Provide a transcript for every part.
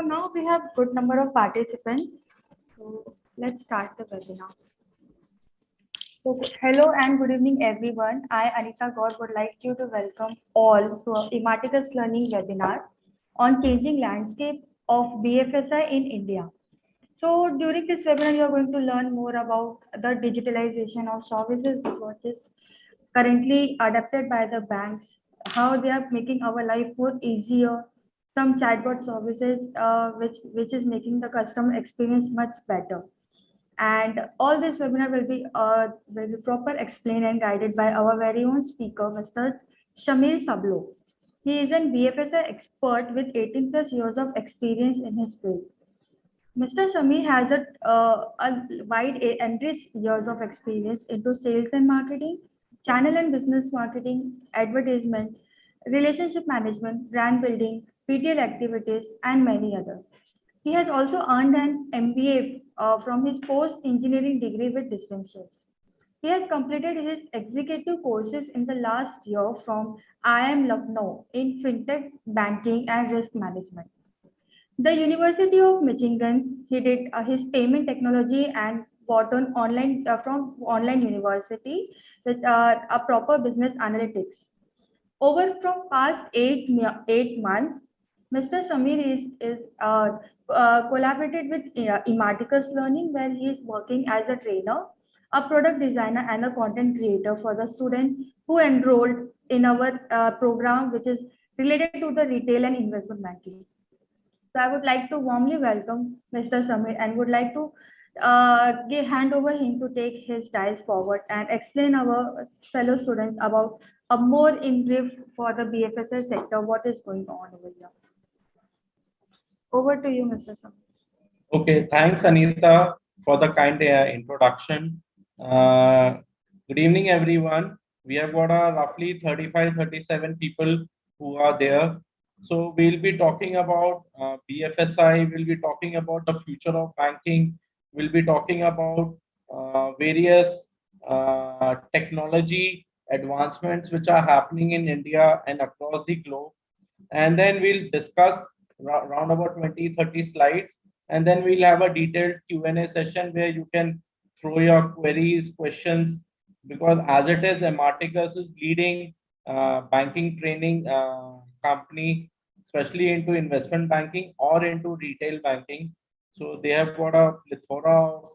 So now we have good number of participants. So let's start the webinar. So hello and good evening everyone. I Anita God would like you to welcome all to a Imarticus Learning webinar on changing landscape of BFSI in India. So during this webinar, you are going to learn more about the digitalization of services, which is currently adopted by the banks, how they are making our life more easier, some chatbot services which is making the customer experience much better. And all this webinar will be proper explained and guided by our very own speaker, Mr. Shameer Sabhlok. He is an BFSI expert with 18 plus years of experience in his field. Mr. Shami has a wide and rich years of experience into sales and marketing, channel and business marketing, advertisement, relationship management, brand building, PTL activities, and many others. He has also earned an MBA from his post-engineering degree with distinctions. He has completed his executive courses in the last year from IIM Lucknow in fintech, banking, and risk management. The University of Michigan, he did his payment technology and Wharton online from online university with a proper business analytics. Over from past 8 months, Mr. Sameer is collaborated with Imarticus Learning, where he is working as a trainer, a product designer, and a content creator for the students who enrolled in our program, which is related to the retail and investment banking. So I would like to warmly welcome Mr. Samir and would like to hand over him to take his dice forward and explain our fellow students about a more in brief for the BFSI sector, what is going on over here. Over to you, Mr. Samir. Okay, thanks Anita for the kind introduction. Good evening everyone. We have got roughly 35-37 people who are there. So we'll be talking about BFSI, we'll be talking about the future of banking, we'll be talking about various technology advancements which are happening in India and across the globe. And then we'll discuss around about 20-30 slides, and then we'll have a detailed Q&A session where you can throw your queries, questions, because as it is, Imarticus is leading banking training company, especially into investment banking or into retail banking. So they have got a plethora of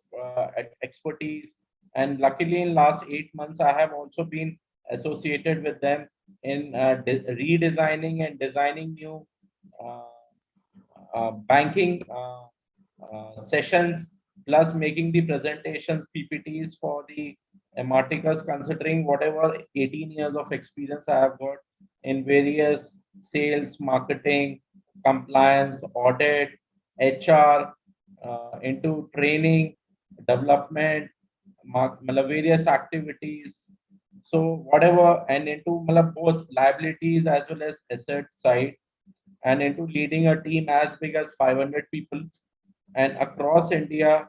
expertise. And luckily in last 8 months, I have also been associated with them in redesigning and designing new banking sessions, plus making the presentations, PPTs for the Imarticus, considering whatever 18 years of experience I have got in various sales, marketing, compliance, audit, HR, into training, development, various activities. So whatever, and into both liabilities as well as asset side, and into leading a team as big as 500 people and across India.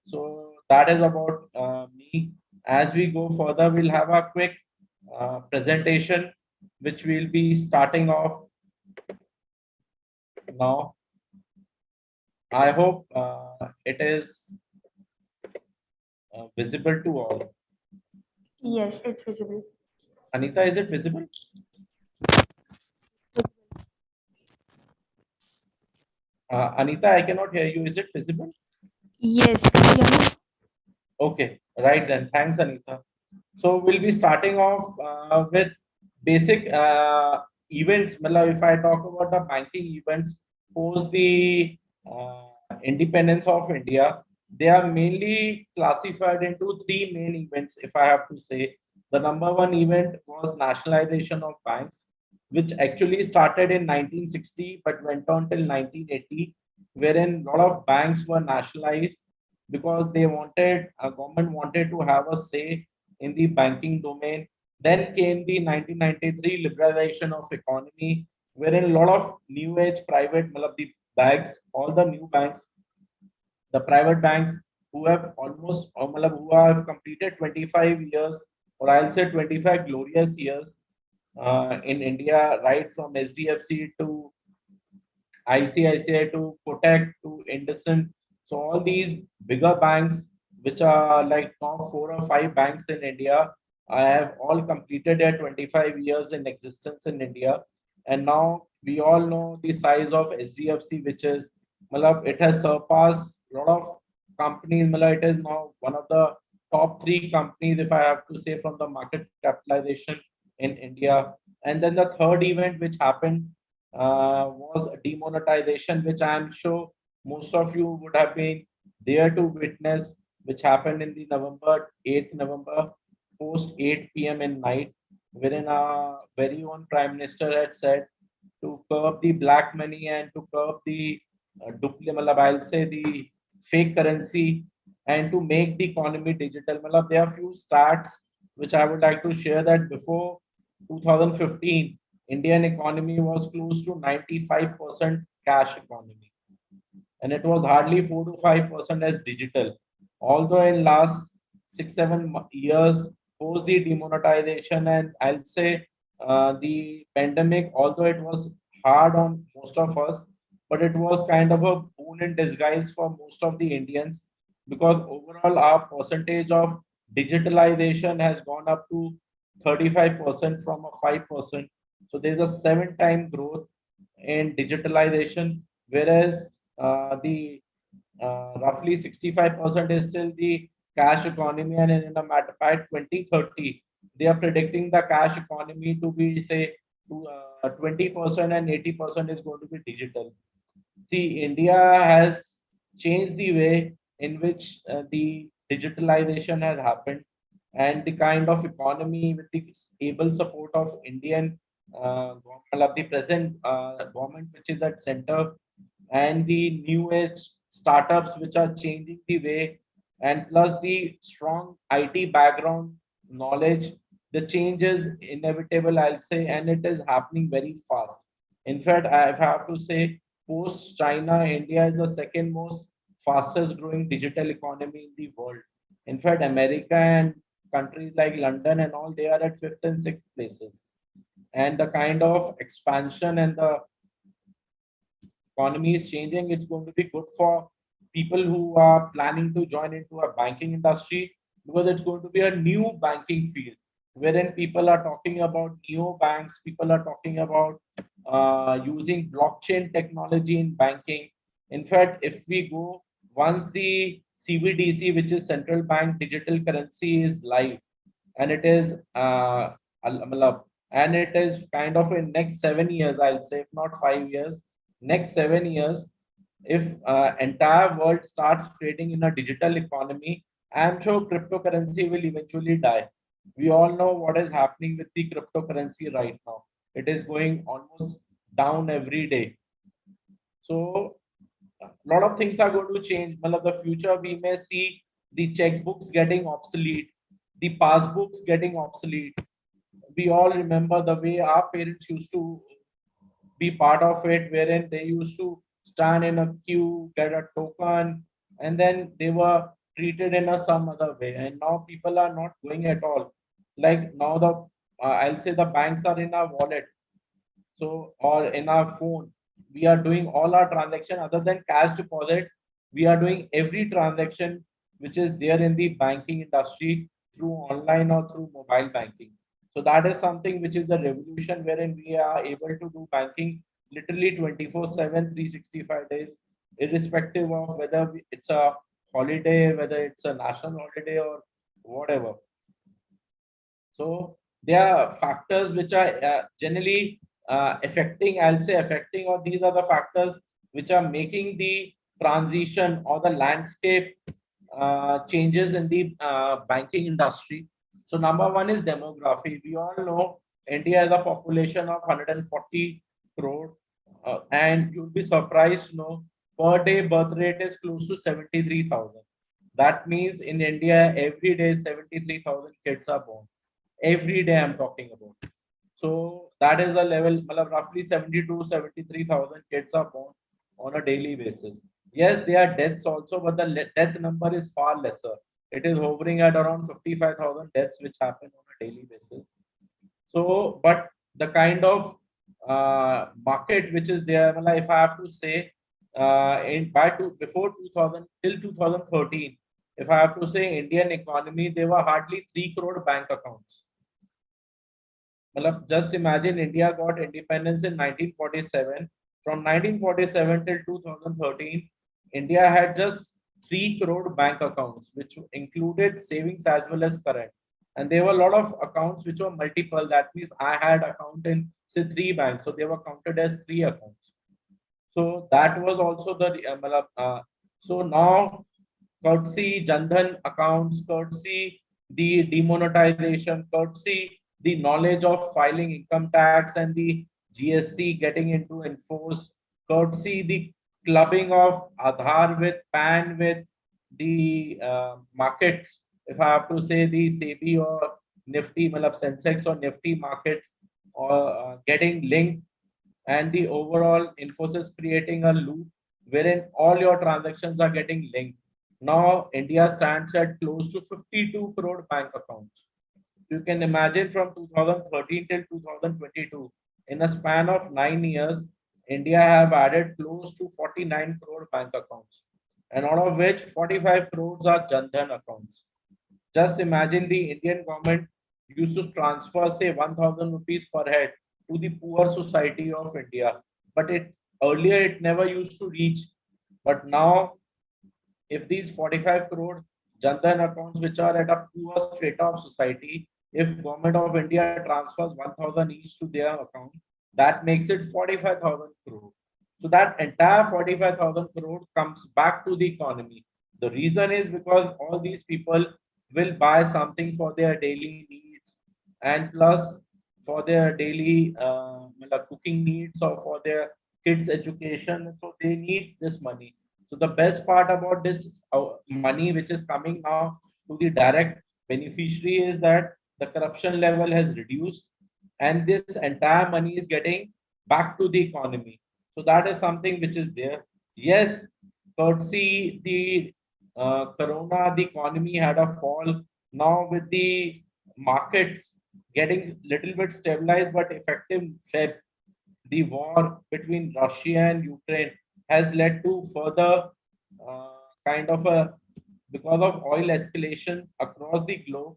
So that is about me. As we go further, we'll have a quick presentation, which we'll be starting off now. I hope it is visible to all. Yes, it's visible. Anita, is it visible? Anita, I cannot hear you. Is it visible? Yes. Okay, right then. Thanks, Anita. So we'll be starting off with basic events. If I talk about the banking events post the independence of India, they are mainly classified into 3 main events. If I have to say, the number 1 event was nationalization of banks, which actually started in 1960 but went on till 1980, wherein a lot of banks were nationalized because they wanted, government wanted to have a say in the banking domain. Then came the 1993 Liberalization of Economy, wherein a lot of new age private the banks, all the new banks, the private banks who have almost who have completed 25 years, or I'll say 25 glorious years in India, right from SDFC to ICICI to Kotak to IndusInd. So all these bigger banks, which are like now 4 or 5 banks in India, I have all completed their 25 years in existence in India. And now we all know the size of SGFC, which is, malab, it has surpassed a lot of companies. Malab, it is now one of the top 3 companies, if I have to say, from the market capitalization in India. And then the third event which happened was demonetization, which I am sure most of you would have been there to witness, which happened in the November 8th November post 8 p.m. in night, wherein our very own Prime Minister had said to curb the black money and to curb the duplicate, I'll say the fake currency, and to make the economy digital. There are few stats which I would like to share that before 2015, Indian economy was close to 95% cash economy, and it was hardly 4 to 5% as digital. Although in last 6 7 years post the demonetization, and I'll say the pandemic, although it was hard on most of us, but it was kind of a boon in disguise for most of the Indians, because overall our percentage of digitalization has gone up to 35% from a 5%. So there's a 7 time growth in digitalization, whereas the roughly 65% is still the cash economy, and in the matter by 2030 they are predicting the cash economy to be, say, to 20%, and 80% is going to be digital. See, India has changed the way in which the digitalization has happened, and the kind of economy with the able support of Indian government, of the present government, which is at center, and the new age startups which are changing the way, and plus the strong IT background knowledge, the change is inevitable, I'll say, and it is happening very fast. In fact, I have to say, post China, India is the second most fastest growing digital economy in the world. In fact, America and countries like London and all, they are at fifth and sixth places. And the kind of expansion and the economy is changing, it's going to be good for people who are planning to join into a banking industry, because it's going to be a new banking field wherein people are talking about neo banks, people are talking about using blockchain technology in banking. In fact, if we go, once the CBDC, which is central bank digital currency, is live, and it is and it is kind of in next 7 years, I'll say, if not 5 years, next 7 years, if entire world starts trading in a digital economy, I'm sure cryptocurrency will eventually die. We all know what is happening with the cryptocurrency right now. It is going almost down every day. So a lot of things are going to change. Well, the future, we may see the checkbooks getting obsolete, the passbooks getting obsolete. We all remember the way our parents used to be part of it, wherein they used to stand in a queue, get a token, and then they were treated in a some other way. And now people are not going at all. Like now, the I'll say the banks are in our wallet, so or in our phone. We are doing all our transaction other than cash deposit. We are doing every transaction which is there in the banking industry through online or through mobile banking. So that is something which is the revolution, wherein we are able to do banking literally 24/7, 365 days, irrespective of whether it's a holiday, whether it's a national holiday or whatever. So there are factors which are generally affecting, I'll say affecting, or these are the factors which are making the transition or the landscape changes in the banking industry. So number one is demography. We all know India has a population of 140 crore, and you'll be surprised to know per day birth rate is close to 73,000. That means in India every day 73,000 kids are born. Every day I'm talking about. So that is the level, roughly 72, 73,000 kids are born on a daily basis. Yes, there are deaths also, but the death number is far lesser. It is hovering at around 55,000 deaths which happen on a daily basis. So, but the kind of market which is there. If I have to say, before 2000 till 2013, if I have to say Indian economy, there were hardly 3 crore bank accounts. Just imagine India got independence in 1947. From 1947 till 2013, India had just 3 crore bank accounts, which included savings as well as current. And there were a lot of accounts which were multiple. That means I had account in say 3 banks, so they were counted as 3 accounts. So that was also the so now courtesy Jandhan accounts, courtesy the demonetization, courtesy the knowledge of filing income tax and the GST getting into enforce, courtesy the clubbing of Aadhaar with PAN with the markets. If I have to say the SEBI or Nifty, Sensex or Nifty markets or getting linked, and the overall Infosys creating a loop wherein all your transactions are getting linked. Now India stands at close to 52 crore bank accounts. You can imagine from 2013 till 2022, in a span of 9 years, India have added close to 49 crore bank accounts, and out of which 45 crores are Jandhan accounts. Just imagine the Indian government used to transfer, say, 1,000 rupees per head to the poor society of India. But earlier it never used to reach. But now, if these 45 crore Jandan accounts, which are at a poor strata of society, if government of India transfers 1,000 each to their account, that makes it 45,000 crore. So that entire 45,000 crore comes back to the economy. The reason is because all these people will buy something for their daily needs, and plus for their daily cooking needs or for their kids education, so they need this money. So the best part about this money which is coming now to the direct beneficiary is that the corruption level has reduced, and this entire money is getting back to the economy. So that is something which is there. Yes, courtesy the corona, the economy had a fall. Now with the markets getting little bit stabilized, but effective Feb, the war between Russia and Ukraine has led to further kind of a, because of oil escalation across the globe,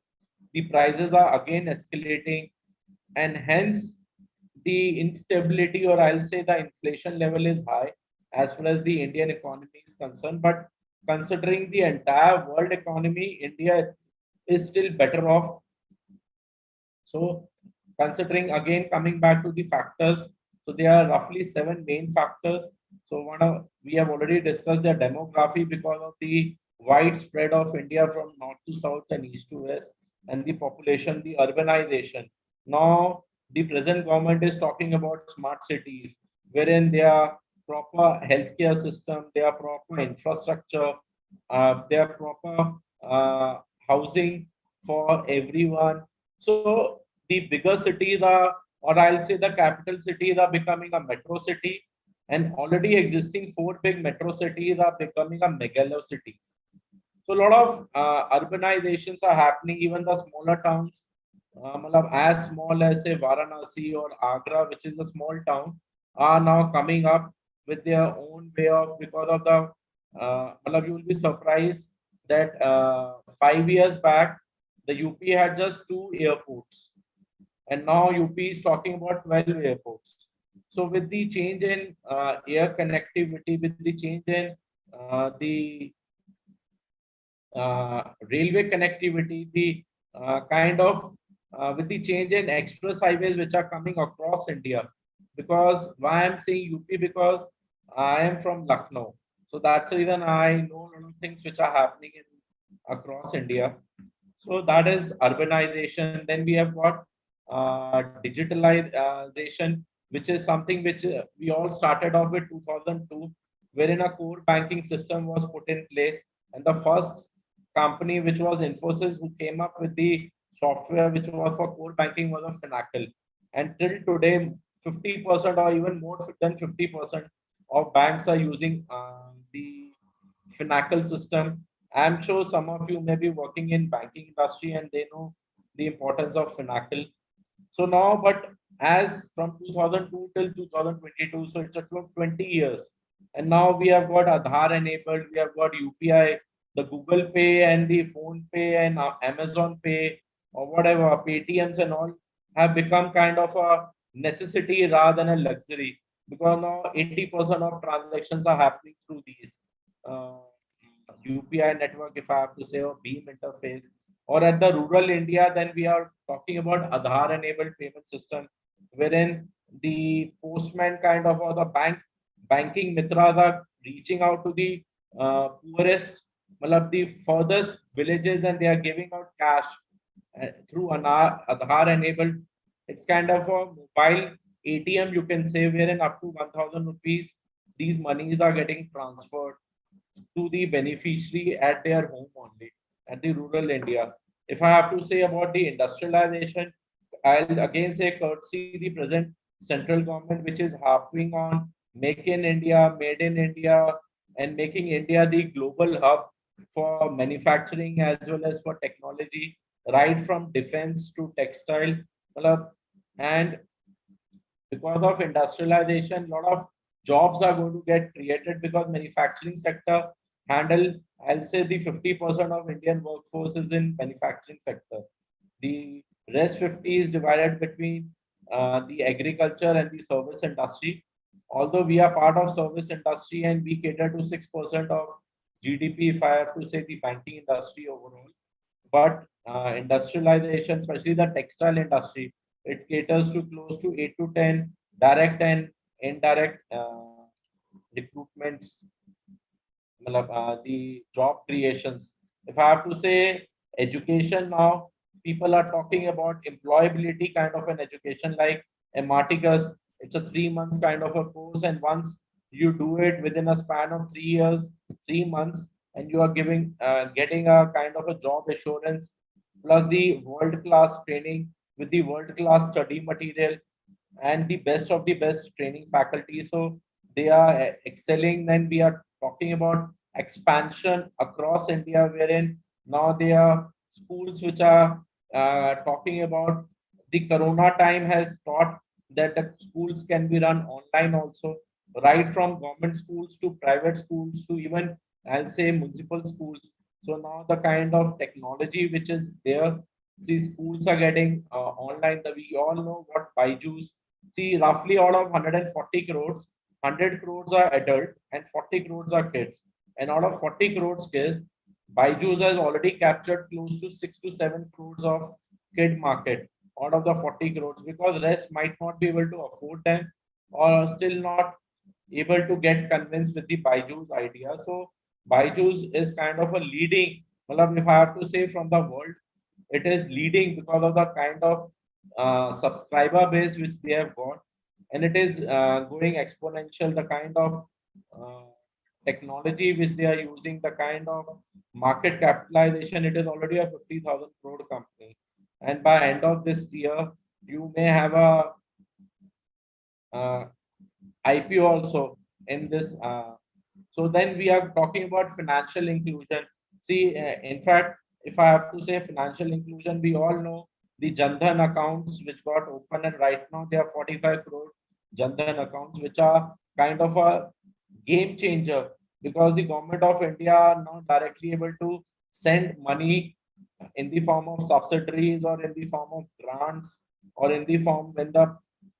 the prices are again escalating, and hence the instability, or I'll say the inflation level is high as far as the Indian economy is concerned. But considering the entire world economy, India is still better off. So considering, again, coming back to the factors, so there are roughly 7 main factors. So we have already discussed the demography because of the widespread of India from north to south and east to west, and the population, the urbanization. Now the present government is talking about smart cities, wherein there are proper healthcare system, there are proper infrastructure, there are proper housing for everyone. So the bigger cities are, or I'll say the capital cities are becoming a metro city, and already existing 4 big metro cities are becoming a megalo cities. So a lot of urbanizations are happening. Even the smaller towns, as small as say Varanasi or Agra, which is a small town, are now coming up with their own way of, because of the you will be surprised that 5 years back the UP had just 2 airports, and now UP is talking about 12 airports. So with the change in air connectivity, with the change in the railway connectivity, the kind of with the change in express highways which are coming across India. Because why I'm saying UP, because I am from Lucknow, so that's the reason I know a lot of things which are happening in across India. So that is urbanization. Then we have got digitalization, which is something which we all started off with 2002, wherein a core banking system was put in place, and the first company, which was Infosys, who came up with the software which was for core banking, was a Finacle. And till today, 50% or even more than 50% of banks are using the Finacle system. I'm sure some of you may be working in banking industry and they know the importance of Finacle. So now, but as from 2002 till 2022. So it's a 20 years. And now we have got Aadhaar enabled, we have got UPI, the Google Pay and the Phone Pay and Amazon Pay or whatever, Paytms and all have become kind of a necessity rather than a luxury, because now 80% of transactions are happening through these uh, UPI network, if I have to say, or Beam interface. Or at the rural India, then we are talking about Aadhaar enabled payment system, wherein the postman kind of, or the banking mitras are reaching out to the poorest, matlab the furthest villages, and they are giving out cash through an Aadhaar enabled. It's kind of a mobile ATM, you can say, wherein up to 1,000 rupees, these monies are getting transferred to the beneficiary at their home only, at the rural India. If I have to say about the industrialization, I'll again say courtesy the present central government, which is harping on make in India, made in India, and making India the global hub for manufacturing as well as for technology, right from defense to textile. Matlab, and because of industrialization, a lot of jobs are going to get created, because manufacturing sector handle, I'll say, the 50% of Indian workforce is in manufacturing sector. The rest 50 is divided between the agriculture and the service industry. Although we are part of service industry and we cater to 6% of GDP, if I have to say, the banking industry overall. But industrialization, especially the textile industry, it caters to close to 8 to 10 direct and indirect recruitments, the job creations. If I have to say education now, people are talking about employability kind of an education like Imarticus. It's a 3 months kind of a course, and once you do it within a span of 3 years, 3 months, and you are getting a kind of a job assurance, plus the world class training with the world class study material and the best of the best training faculty. So they are excelling. Then we are talking about expansion across India, wherein now there are schools which are talking about the Corona time has taught that the schools can be run online also, right from government schools to private schools to even, I'll say, municipal schools. So now the kind of technology which is there, see, schools are getting online. We all know what Byju's. See, roughly out of 140 crores, 100 crores are adult and 40 crores are kids. And out of 40 crores kids, Byju's has already captured close to 6 to 7 crores of kid market out of the 40 crores, because rest might not be able to afford them or still not able to get convinced with the Byju's idea. So Byju's is kind of a leading, well, if I have to say, from the world, it is leading because of the kind of subscriber base which they have got, and it is going exponential. The kind of uh, technology which they are using, the kind of market capitalization, it is already a 50,000 crore company, and by end of this year, you may have a uh, IPO also in this. So then we are talking about financial inclusion. See, in fact, if I have to say financial inclusion, we all know the Jandhan accounts which got open, and right now there are 45 crore Jandhan accounts, which are kind of a game changer, because the government of India are now directly able to send money in the form of subsidiaries or in the form of grants, or in the form, when the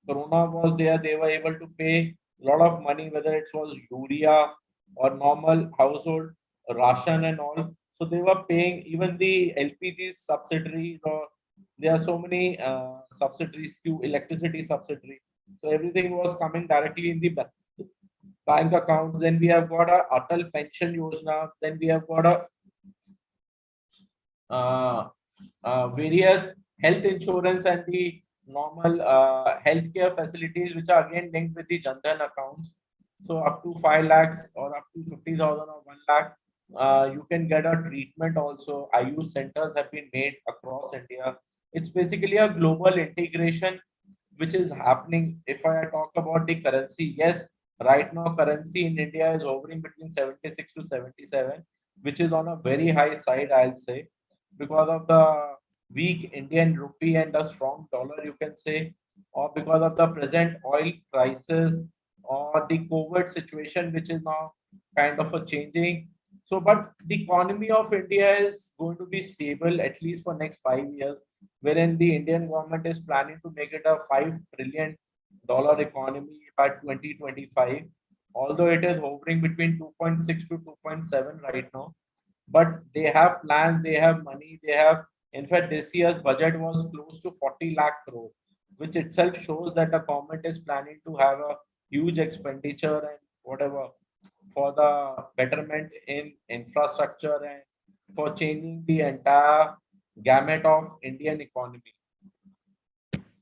Corona was there, they were able to pay a lot of money, whether it was urea or normal household ration and all. So they were paying even the LPG subsidiaries, or there are so many subsidiaries to electricity subsidiary. So everything was coming directly in the bank accounts. Then we have got a Atal Pension Yojana. Then we have got a uh, various health insurance and the normal healthcare facilities, which are again linked with the Jandan accounts. So up to 5 lakhs or up to 50,000 or 1 lakh, you can get a treatment also. IU centers have been made across India. It's basically a global integration which is happening. If I talk about the currency, yes, right now currency in India is hovering between 76 to 77, which is on a very high side, I'll say, because of the weak Indian rupee and the strong dollar, you can say. or because of the present oil crisis or the COVID situation, which is now kind of a changing. So, but the economy of India is going to be stable at least for next 5 years, wherein the Indian government is planning to make it a $5 trillion economy by 2025, although it is hovering between 2.6 to 2.7 right now. But they have plans, they have money, they have. In fact, this year's budget was close to 40 lakh crore, which itself shows that the government is planning to have a huge expenditure and whatever for the betterment in infrastructure and for changing the entire gamut of Indian economy.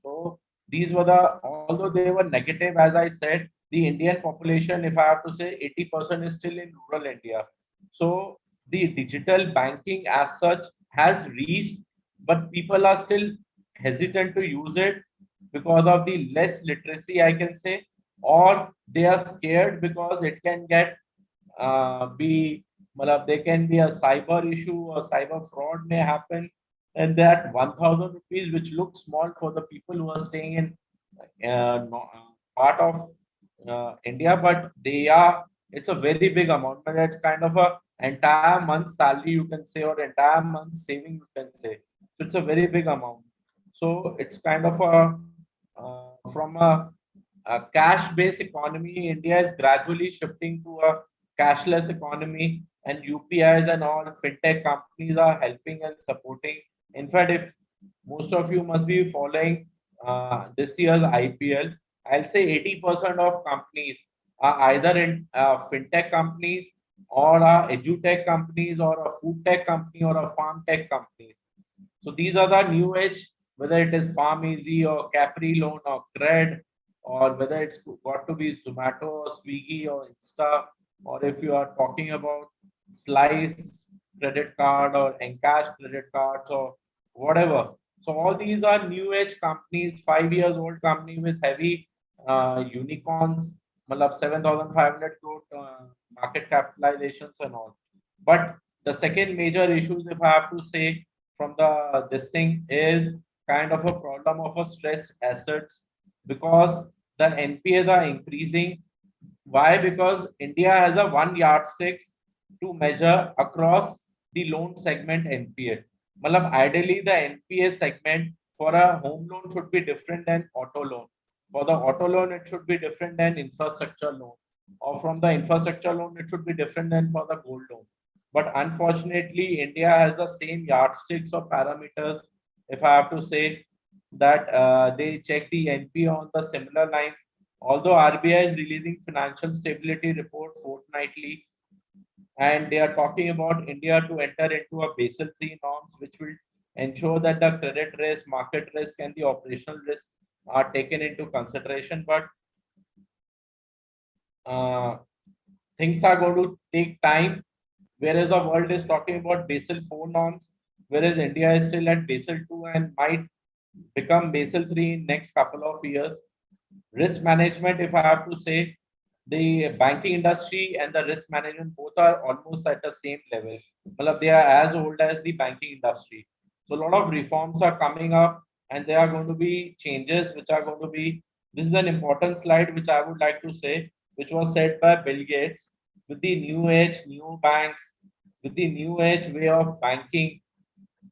So these were the, although they were negative, as I said, the Indian population, if I have to say, 80% is still in rural India. So the digital banking as such has reached, but people are still hesitant to use it because of the less literacy, I can say, or they are scared because it can get be there can be a cyber issue or cyber fraud may happen, and that 1000 rupees, which looks small for the people who are staying in part of India, but they are, it's a very big amount, but it's kind of a entire month's salary, you can say, or entire month's saving, you can say. So it's a very big amount. So it's kind of a from a cash-based economy, India is gradually shifting to a cashless economy, and UPIs and all fintech companies are helping and supporting. In fact, if most of you must be following this year's IPL, I'll say 80% of companies are either in fintech companies or edutech companies or a food tech company or a farm tech companies. So these are the new age, whether it is Farm Easy or Capri Loan or Cred, or whether it's got to be Zomato or Swiggy or Insta, or if you are talking about Slice credit card or Encash credit cards or whatever. So all these are new age companies, 5 years old company with heavy unicorns, 7,500 crore market capitalizations and all. But the second major issues, if I have to say, from the this thing is kind of a problem of a stressed assets, because the NPAs are increasing. Why? Because India has a one yardstick to measure across the loan segment NPA. Ideally, the NPA segment for a home loan should be different than auto loan. For the auto loan, it should be different than infrastructure loan. Or from the infrastructure loan, it should be different than for the gold loan. But unfortunately, India has the same yardsticks or parameters. If I have to say that they check the NPA on the similar lines, although RBI is releasing financial stability report fortnightly, and they are talking about India to enter into a Basel III norms, which will ensure that the credit risk, market risk, and the operational risk are taken into consideration. But uh, things are going to take time, whereas the world is talking about Basel IV norms, whereas India is still at Basel II and might become Basel III in next couple of years. Risk management, if I have to say, the banking industry and the risk management both are almost at the same level. They are as old as the banking industry. So a lot of reforms are coming up, and there are going to be changes which are going to be. This is an important slide which I would like to say, which was said by Bill Gates. With the new age, new banks, with the new age way of banking,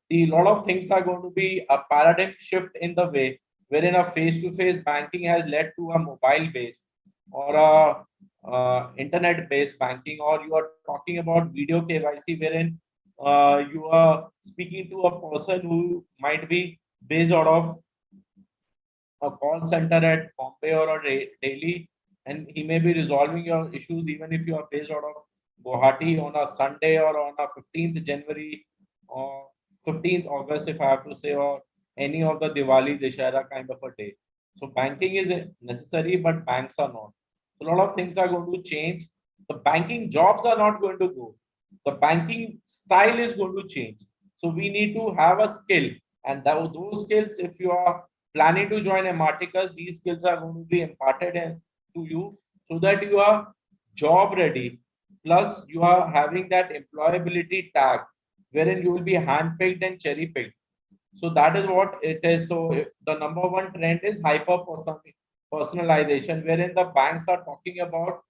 the lot of things are going to be a paradigm shift in the way wherein a face-to-face banking has led to a mobile base or a internet-based banking, or you are talking about video KYC wherein you are speaking to a person who might be based out of a call center at Bombay or a Delhi, and he may be resolving your issues even if you are based out of Guwahati on a Sunday or on a 15th January or 15th August, if I have to say, or any of the Diwali, Dashera kind of a day. So banking is necessary, but banks are not. So a lot of things are going to change. The banking jobs are not going to go. The banking style is going to change. So we need to have a skill, and those skills, if you are planning to join Imarticus, these skills are going to be imparted to you so that you are job ready. Plus, you are having that employability tag wherein you will be handpicked and cherry picked. So that is what it is. So the number one trend is personalization, wherein the banks are talking about,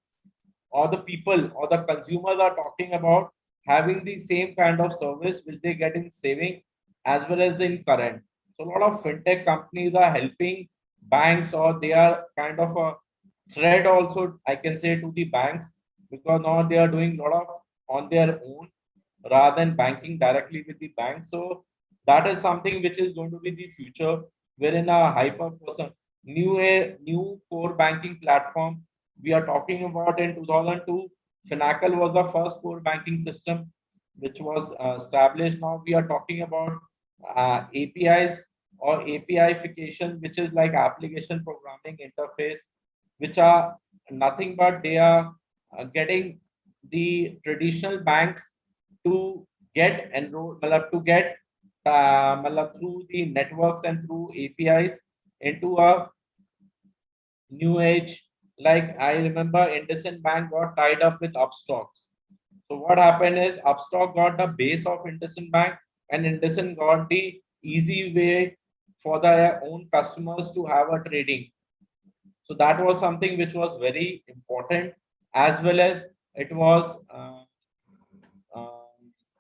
or the people or the consumers are talking about having the same kind of service which they get in saving as well as in current. So a lot of fintech companies are helping banks, or they are kind of a thread also, I can say, to the banks, because now they are doing a lot of on their own rather than banking directly with the bank. So that is something which is going to be the future, wherein a hyper person new core banking platform we are talking about in 2002. Finacle was the first core banking system which was established. Now we are talking about APIs or APIfication, which is like application programming interface, which are nothing but they are getting the traditional banks to get enrolled, to get through the networks and through APIs into a new age. Like I remember IndusInd Bank got tied up with Upstocks. So what happened is Upstock got the base of IndusInd Bank, and IndusInd got the easy way for their own customers to have a trading. So that was something which was very important, as well as it was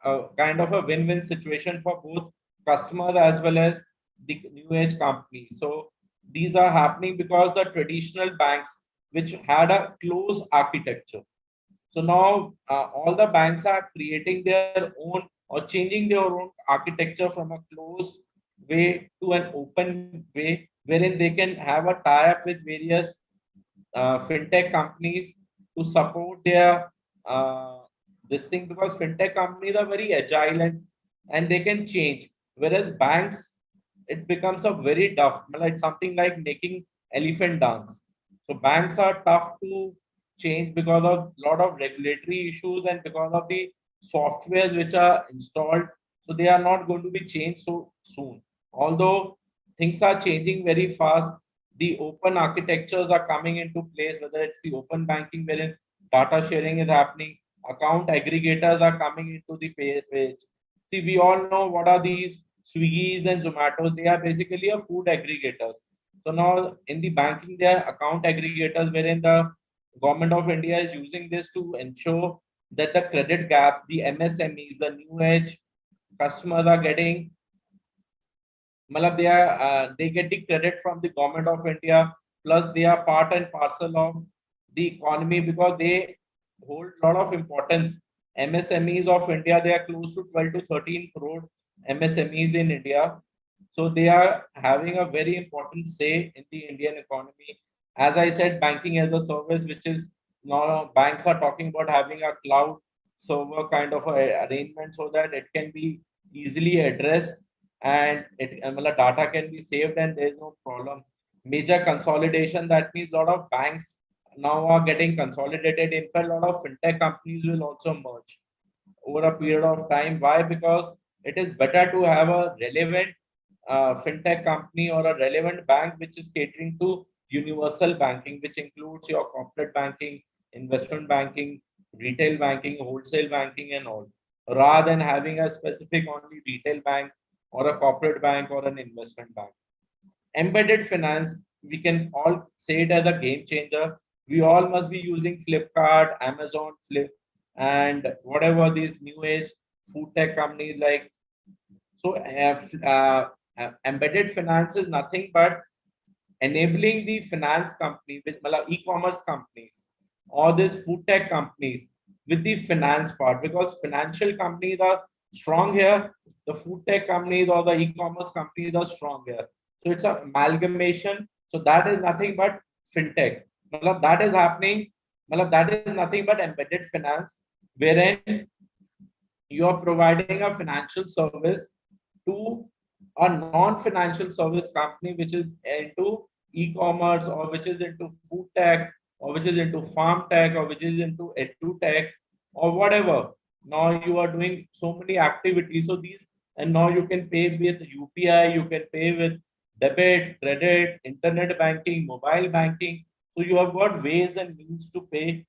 a kind of a win-win situation for both customers as well as the new age companies. So these are happening because the traditional banks, which had a closed architecture, so now all the banks are creating their own or changing their own architecture from a closed way to an open way, wherein they can have a tie-up with various fintech companies to support their this thing, because fintech companies are very agile and they can change, whereas banks, it becomes a very tough, it's something like making elephant dance. So banks are tough to change because of lot of regulatory issues and because of the softwares which are installed. So they are not going to be changed so soon. Although things are changing very fast, the open architectures are coming into place, whether it's the open banking wherein data sharing is happening, account aggregators are coming into the page. See, we all know what are these Swiggy's and Zomatos. They are basically a food aggregators. So now in the banking, they are account aggregators, wherein the government of India is using this to ensure that the credit gap, the MSMEs, the new age customers are getting, they are they get the credit from the government of India, plus they are part and parcel of the economy because they hold a lot of importance. MSMEs of India, they are close to 12 to 13 crore MSMEs in India. So they are having a very important say in the Indian economy. As I said, banking as a service, which is now banks are talking about having a cloud server kind of a arrangement so that it can be easily addressed, and data can be saved and there is no problem. Major consolidation, that means a lot of banks now are getting consolidated. In fact, a lot of fintech companies will also merge over a period of time. Why? Because it is better to have a relevant fintech company or a relevant bank which is catering to universal banking, which includes your corporate banking, investment banking, retail banking, wholesale banking, and all, rather than having a specific only retail bank or a corporate bank or an investment bank. Embedded finance, we can all say it as a game changer. We all must be using Flipkart, Amazon, Flip, and whatever these new age food tech companies like. So, embedded finance is nothing but enabling the finance company with e-commerce companies or these food tech companies with the finance part, because financial companies are strong here, the food tech companies or the e-commerce companies are strong here. So it's an amalgamation. So that is nothing but fintech. That is happening. That is nothing but embedded finance, wherein you are providing a financial service to a non-financial service company which is into e-commerce or which is into food tech or which is into farm tech or which is into edu tech or whatever. Now you are doing so many activities. So these, and now you can pay with UPI, you can pay with debit, credit, internet banking, mobile banking. So you have got ways and means to pay.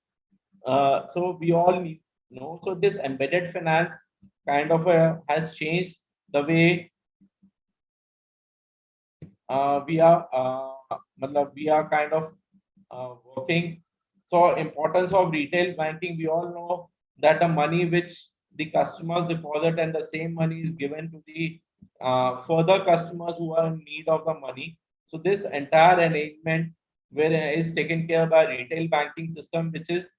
So we all need know. So this embedded finance kind of has changed the way we are kind of working. So importance of retail banking, we all know that the money which the customers deposit and the same money is given to the further customers who are in need of the money. So this entire arrangement where is taken care by retail banking system, which is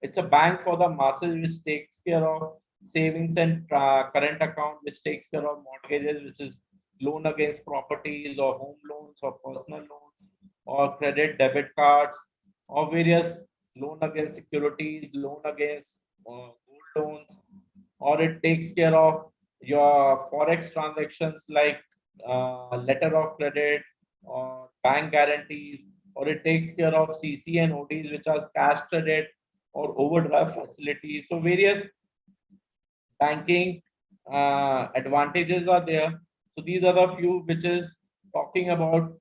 it's a bank for the masses, which takes care of savings and current account, which takes care of mortgages, which is loan against properties or home loans or personal loans or credit debit cards or various loan against securities, loan against gold loans, or it takes care of your forex transactions like letter of credit or bank guarantees, or it takes care of CC and ODs, which are cash credit or overdraft facilities. So various banking advantages are there. So these are the few which is talking about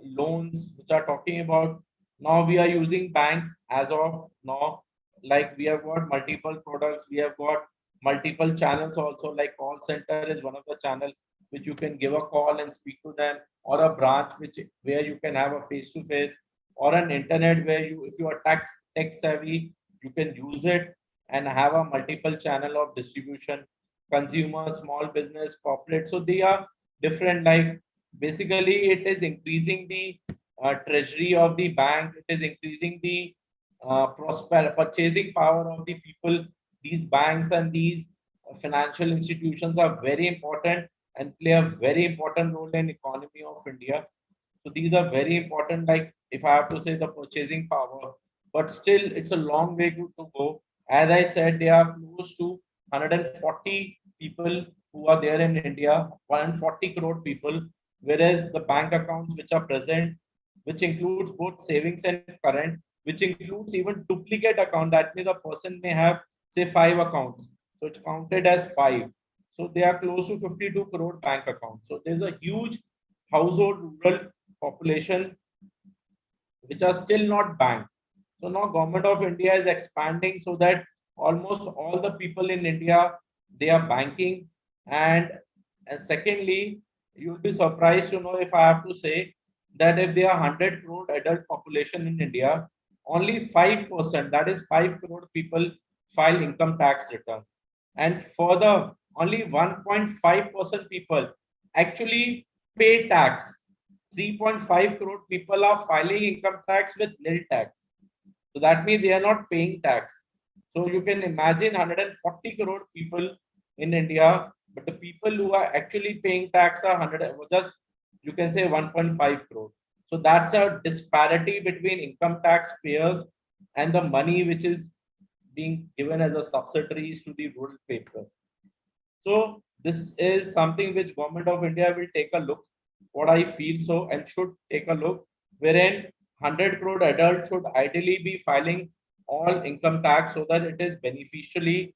loans, which are talking about now we are using banks as of now. Like we have got multiple products, we have got multiple channels also. Like call center is one of the channel which you can give a call and speak to them, or a branch which where you can have a face to face, or an internet where you if you are tech savvy you can use it and have a multiple channel of distribution, consumer, small business, corporate. So they are different. Like basically it is increasing the treasury of the bank, it is increasing the purchasing power of the people. These banks and these financial institutions are very important and play a very important role in economy of India. So these are very important, like if I have to say the purchasing power, but still it's a long way to go. As I said, there are close to 140 people who are there in India, 140 crore people, whereas the bank accounts which are present, which includes both savings and current, which includes even duplicate account. That means a person may have say 5 accounts, so it's counted as five. So they are close to 52 crore bank accounts. So there's a huge household rural population which are still not banked. So now government of India is expanding so that almost all the people in India they are banking. And secondly, you'll be surprised to know if I have to say that if there are 100 crore adult population in India, only 5%, that is 5 crore people file income tax return. And further, only 1.5% people actually pay tax. 3.5 crore people are filing income tax with nil tax. So that means they are not paying tax. So you can imagine 140 crore people in India, but the people who are actually paying tax are 100, just you can say 1.5 crore. So that's a disparity between income tax payers and the money which is being given as a subsidies to the rural people. So this is something which government of India will take a look, what I feel so, and should take a look, wherein 100 crore adults should ideally be filing all income tax so that it is beneficially,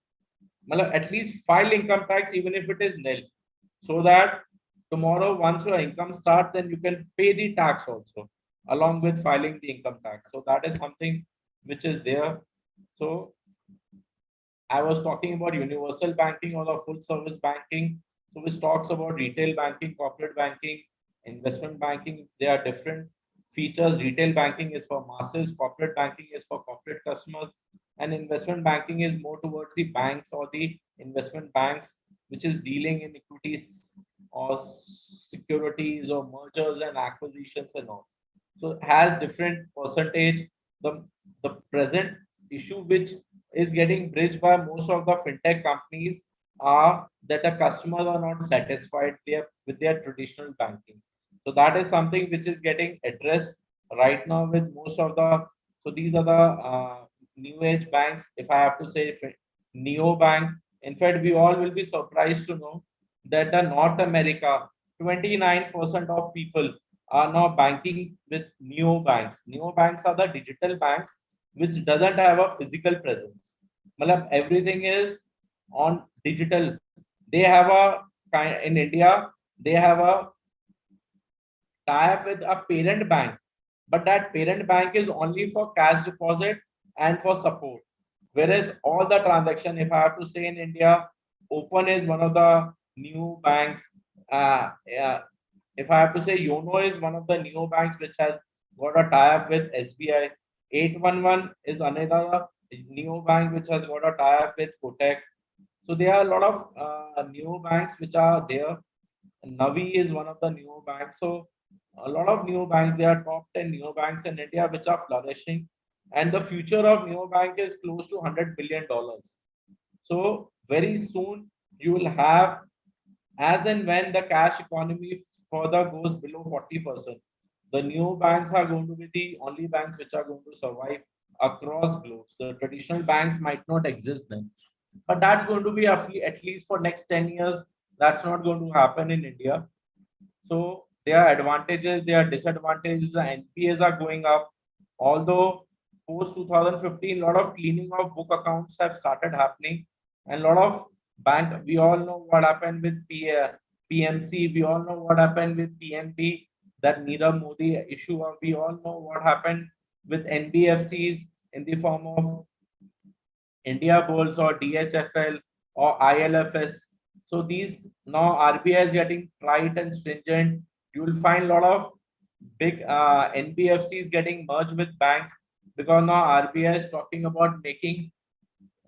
at least file income tax even if it is nil, so that tomorrow once your income starts, then you can pay the tax also along with filing the income tax. So that is something which is there. So I was talking about universal banking or the full service banking. So which talks about retail banking, corporate banking, investment banking. There are different features. Retail banking is for masses, corporate banking is for corporate customers, and investment banking is more towards the banks or the investment banks, which is dealing in equities or securities or mergers and acquisitions and all. So it has different percentage. The present issue which is getting bridged by most of the fintech companies are that the customers are not satisfied with their traditional banking. So that is something which is getting addressed right now with most of the. So these are the new age banks. If I have to say, if neo bank. In fact, we all will be surprised to know that the North America, 29% of people are now banking with neo banks. Neo banks are the digital banks which doesn't have a physical presence. Malab, everything is on digital. They have a kind in India, they have a tie-up with a parent bank, but that parent bank is only for cash deposit and for support. Whereas all the transaction, if I have to say in India, Open is one of the new banks. Uh, uh, if I have to say, Yono is one of the neo banks which has got a tie-up with SBI. 811 is another neo bank which has got a tie-up with Kotak. So there are a lot of neo banks which are there. Navi is one of the neo banks. So a lot of neo banks, there are top 10 neo banks in India which are flourishing. And the future of neo bank is close to $100 billion. So very soon you will have, as and when the cash economy further goes below 40%, the new banks are going to be the only banks which are going to survive across globes. The traditional banks might not exist then, but that's going to be at least for next 10 years. That's not going to happen in India. So there are advantages, there are disadvantages. The NPAs are going up. Although post 2015, a lot of cleaning of book accounts have started happening, and a lot of bank. We all know what happened with PMC. We all know what happened with PNB. That Nirav Modi issue. We all know what happened with NBFCs in the form of India Bulls or DHFL or ILFS. So these now RBI is getting tight and stringent. You will find a lot of big NBFCs getting merged with banks, because now RBI is talking about making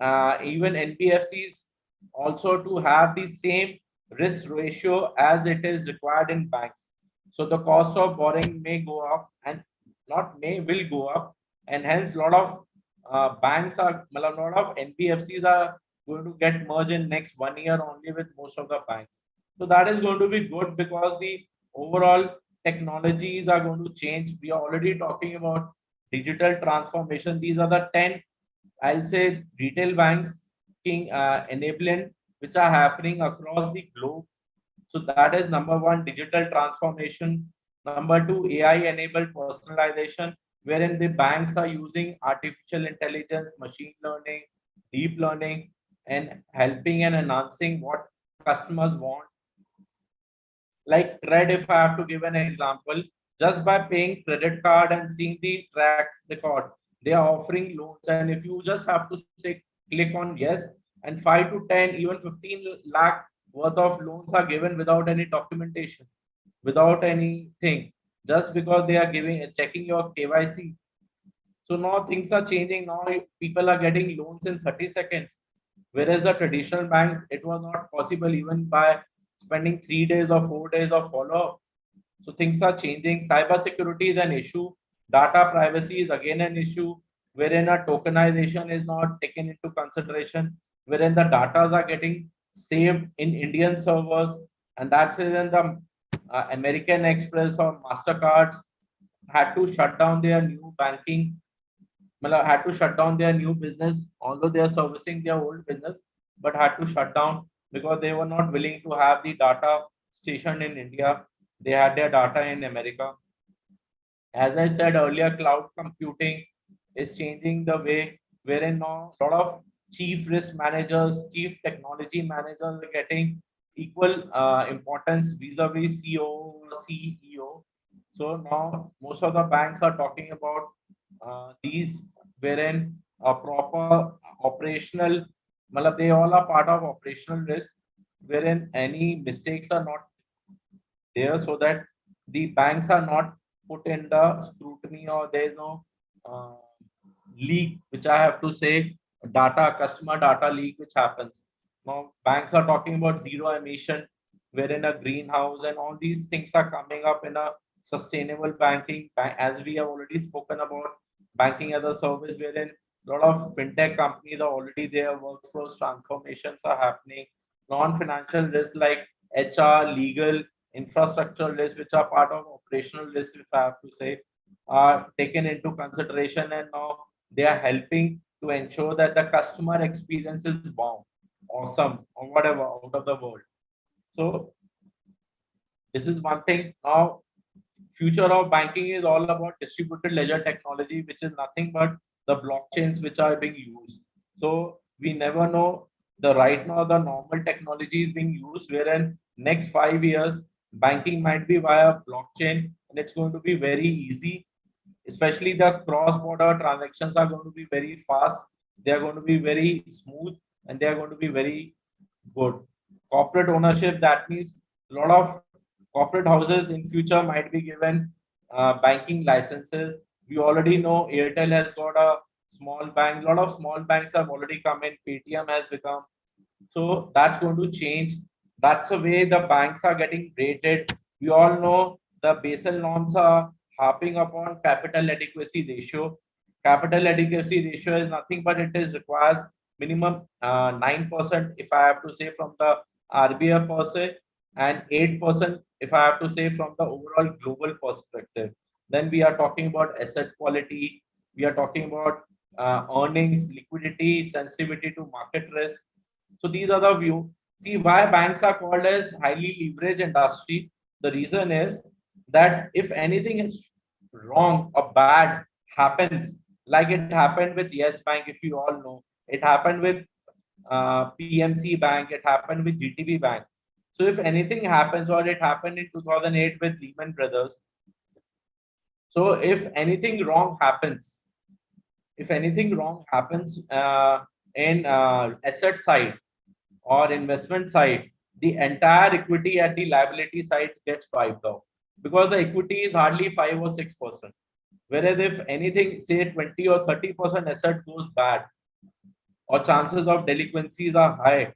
even NBFCs also to have the same risk ratio as it is required in banks. So the cost of borrowing may go up, and not may, will go up, and hence a lot of banks are, a lot of NBFCs are going to get merged in next 1 year only with most of the banks. So that is going to be good because the overall technologies are going to change. We are already talking about digital transformation. These are the 10, I'll say, retail banks enabling which are happening across the globe. So that is number one, digital transformation. Number two, AI enabled personalization, wherein the banks are using artificial intelligence, machine learning, deep learning, and helping and enhancing what customers want. Like Trade, if I have to give an example, just by paying credit card and seeing the track record, they are offering loans. And if you just have to say click on yes, and 5 to 10, even 15 lakh worth of loans are given without any documentation, without anything, just because they are giving checking your KYC. So now things are changing. Now people are getting loans in 30 seconds. Whereas the traditional banks, it was not possible even by spending 3 days or 4 days of follow-up. So things are changing. Cyber security is an issue. Data privacy is again an issue, wherein a tokenization is not taken into consideration, wherein the data are getting saved in Indian servers, and that's when the American Express or Mastercards had to shut down their new banking, had to shut down their new business, although they are servicing their old business, but had to shut down because they were not willing to have the data stationed in India. They had their data in America. As I said earlier, cloud computing is changing the way, wherein now a lot of chief risk managers, chief technology managers are getting equal importance vis-a-vis CEO or CEO. So now most of the banks are talking about these, wherein a proper operational, they all are part of operational risk, wherein any mistakes are not there, so that the banks are not put in the scrutiny, or there is no uh, leak, which I have to say, data, customer data leak, which happens. Now, banks are talking about zero emission, wherein a greenhouse and all these things are coming up in a sustainable banking, as we have already spoken about banking as a service, wherein a lot of fintech companies are already there, workforce transformations are happening, non-financial risks like HR, legal, infrastructure risks, which are part of operational risks, if I have to say, are taken into consideration, and now they are helping to ensure that the customer experience is wow, awesome, or whatever out of the world. So this is one thing. Now, future of banking is all about distributed ledger technology, which is nothing but the blockchains which are being used. So we never know, the right now the normal technology is being used, wherein next 5 years banking might be via blockchain, and it's going to be very easy. Especially the cross-border transactions are going to be very fast. They are going to be very smooth, and they are going to be very good. Corporate ownership, that means a lot of Corporate houses in future might be given banking licenses. We already know Airtel has got a small bank. A lot of small banks have already come in. Paytm has become. So that's going to change. That's the way the banks are getting rated. We all know the Basel norms are harping upon capital adequacy ratio. Capital adequacy ratio is nothing but it is requires minimum 9%, if I have to say, from the RBI per se, and 8%, if I have to say, from the overall global perspective. Then we are talking about asset quality. We are talking about earnings, liquidity, sensitivity to market risk. So these are the view. See why banks are called as highly leveraged industry. The reason is that if anything is wrong or bad happens, like it happened with Yes Bank, if you all know, it happened with PMC Bank, it happened with GTB Bank. So if anything happens, or it happened in 2008 with Lehman Brothers. So if anything wrong happens, in asset side or investment side, the entire equity at the liability side gets wiped off, because the equity is hardly 5 or 6%. Whereas if anything, say 20 or 30% asset goes bad, or chances of delinquencies are high,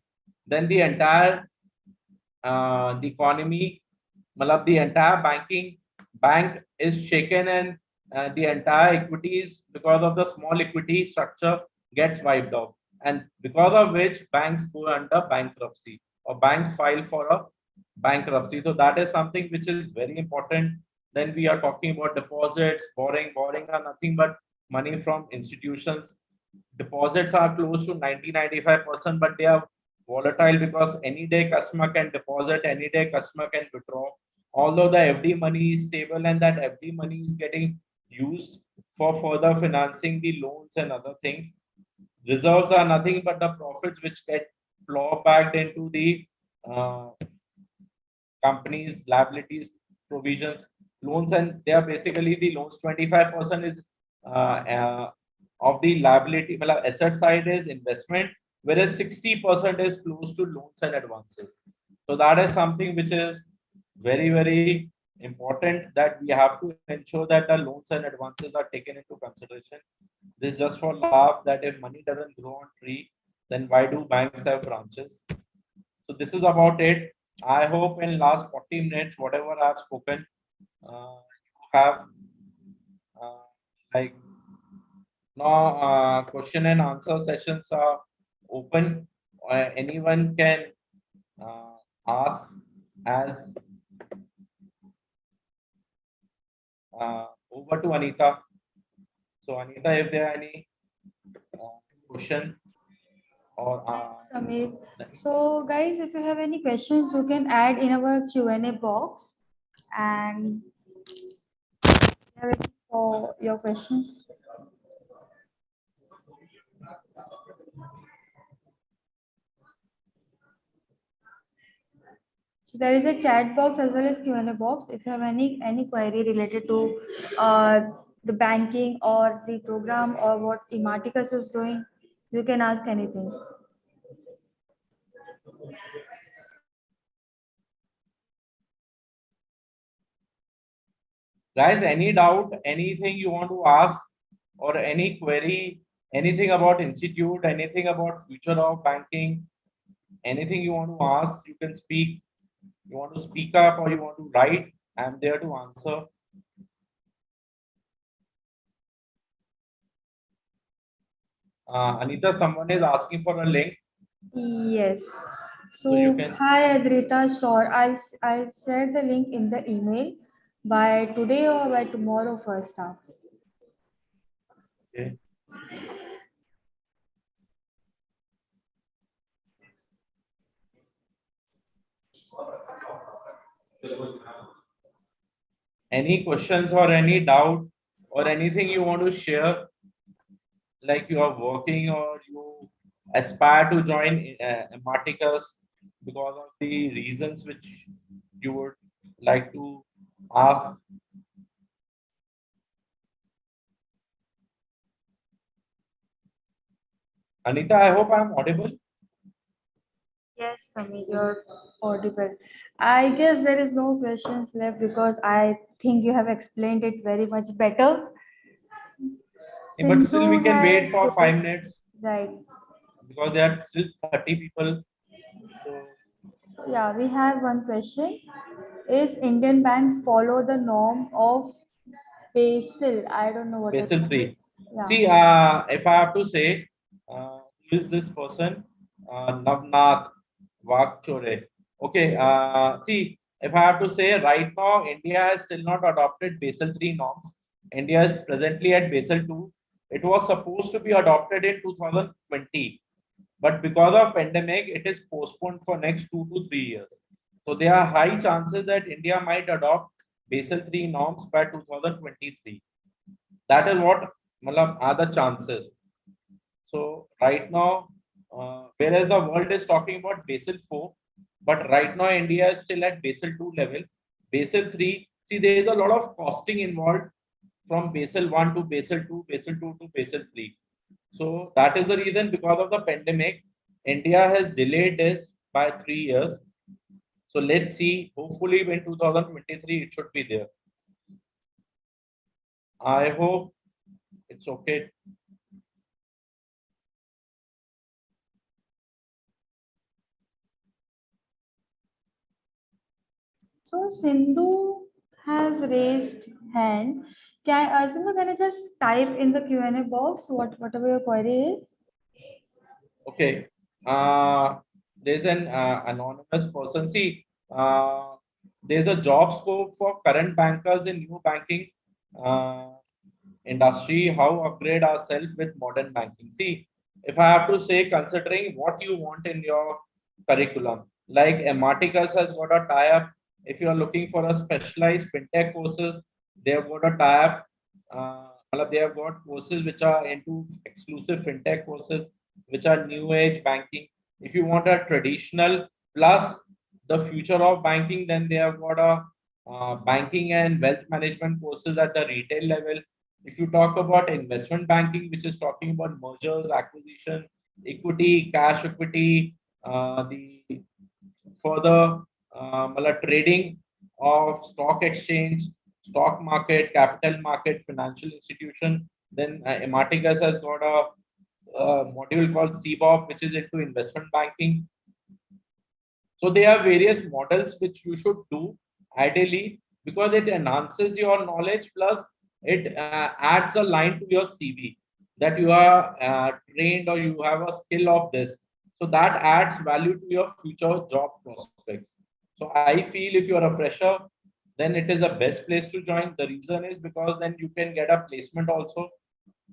then the entire the economy, the entire bank is shaken, and the entire equities, because of the small equity structure, gets wiped off, and because of which banks go under bankruptcy, or banks file for a bankruptcy. So that is something which is very important. Then we are talking about deposits. Borrowing are nothing but money from institutions. Deposits are close to 90-95%, but they are volatile, because any day customer can deposit, any day customer can withdraw. Although the FD money is stable, and that FD money is getting used for further financing the loans and other things. Reserves are nothing but the profits which get plow back into the uh, companies, liabilities, provisions, loans, and they are basically the loans. 25% is of the liability, well, asset side is investment, whereas 60% is close to loans and advances. So that is something which is very, very important, that we have to ensure that the loans and advances are taken into consideration. This is just for laugh, that if money doesn't grow on tree, then why do banks have branches? So this is about it. I hope in last 40 minutes, whatever I've spoken, you have uh, like now question and answer sessions are open. Anyone can ask, as over to Anita. So Anita, if there are any question or Samir. So, guys, if you have any questions, you can add in our Q&A box, and we are ready for your questions. So there is a chat box as well as Q&A box. If you have any query related to uh, the banking or the program or what Imarticus is doing, you can ask anything. guys, any doubt, anything you want to ask, or any query, anything about institute, anything about future of banking, anything you want to ask, you can speak. You want to speak up or you want to write, I'm there to answer. Anita, someone is asking for a link, Yes. so you So can. hi Adrita, sure. I'll share the link in the email by today or by tomorrow first half. Okay. Any questions or any doubt or anything you want to share, like you are working or you aspire to join Imarticus, because of the reasons which you would like to ask. Anita, I hope I'm audible. Yes, Samir, you're audible. I guess there is no questions left because I think you have explained it very much better. But still, we Sindhu can has wait for told, 5 minutes right. because there are still 30 people. So, So yeah, we have one question. Is Indian banks follow the norm of Basel? I don't know what Basel it is. 3. Yeah. See, if I have to say, who is this person? Navnath Vakchore. Okay, see, if I have to say, right now, India has still not adopted Basel 3 norms. India is presently at Basel 2. It was supposed to be adopted in 2020, but because of pandemic, it is postponed for next 2 to 3 years. So there are high chances that India might adopt Basel 3 norms by 2023. That is what matlab, are the chances. So right now, whereas the world is talking about Basel 4, but right now India is still at Basel 2 level. Basel 3, see, there is a lot of costing involved from Basel 1 to Basel 2, Basel 2 to Basel 3. So that is the reason, because of the pandemic, India has delayed this by 3 years. So let's see, hopefully in 2023 it should be there. I hope it's okay. So Sindhu has raised hand. Sindhu, can you just type in the Q&A box whatever your query is? Okay. Uh, there's an anonymous person. See, there's a job scope for current bankers in new banking uh, industry. How upgrade ourselves with modern banking? See, if I have to say, considering what you want in your curriculum, like Imarticus has got a tie-up. If you are looking for a specialized fintech courses, they have got a tie-up. They have got courses which are into exclusive fintech courses which are new age banking. If you want a traditional plus the future of banking, then they have got a banking and wealth management courses at the retail level. If you talk about investment banking, which is talking about mergers, acquisition, equity, cash equity, the further trading of stock exchange, stock market, capital market, financial institution. Then Imarticus has got a module called CBOP, which is into investment banking. So there are various models which you should do ideally because it enhances your knowledge plus it adds a line to your CV that you are trained or you have a skill of this. So that adds value to your future job prospects. So I feel if you are a fresher, then it is the best place to join. The reason is because then you can get a placement also.